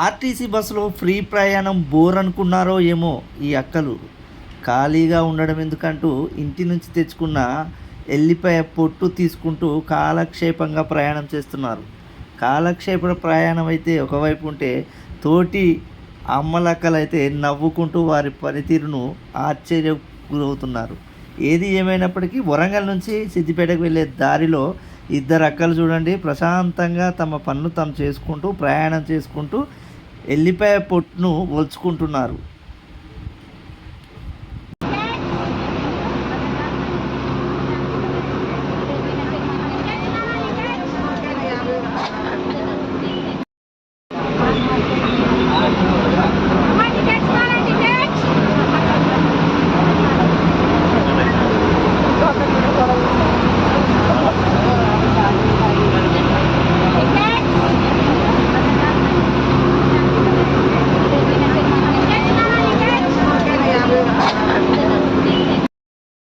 RTC బస్సులో free ప్రయాణం bore అనుకున్నారో ఏమో ఈ అక్కలు. ఖాళీగా ఉండడం ఎందుకంటూ ఇంటి నుంచి తెచ్చుకున్న ఎల్లిపాయ పొట్టు తీసుకుంటూ కాలక్షేపంగా ప్రయాణం చేస్తున్నారు. కాలక్షేప ప్రయాణం అయితే ఒకవైపు ఉంటే, తోటి అమ్మలక్కలైతే నవ్వుకుంటూ వారి పనితీరును ఆశ్చర్యం గురవుతున్నారు. ఏది ఏమైనప్పటికీ వరంగల్ నుంచి సిద్దిపేటకు వెళ్ళే దారిలో ఇద్దరు అక్కలు చూడండి, ప్రశాంతంగా తమ పనులు తాము చేసుకుంటూ ప్రయాణం చేసుకుంటూ ఎల్లిపాయ పొట్టును ఒలుచుకుంటున్నారు.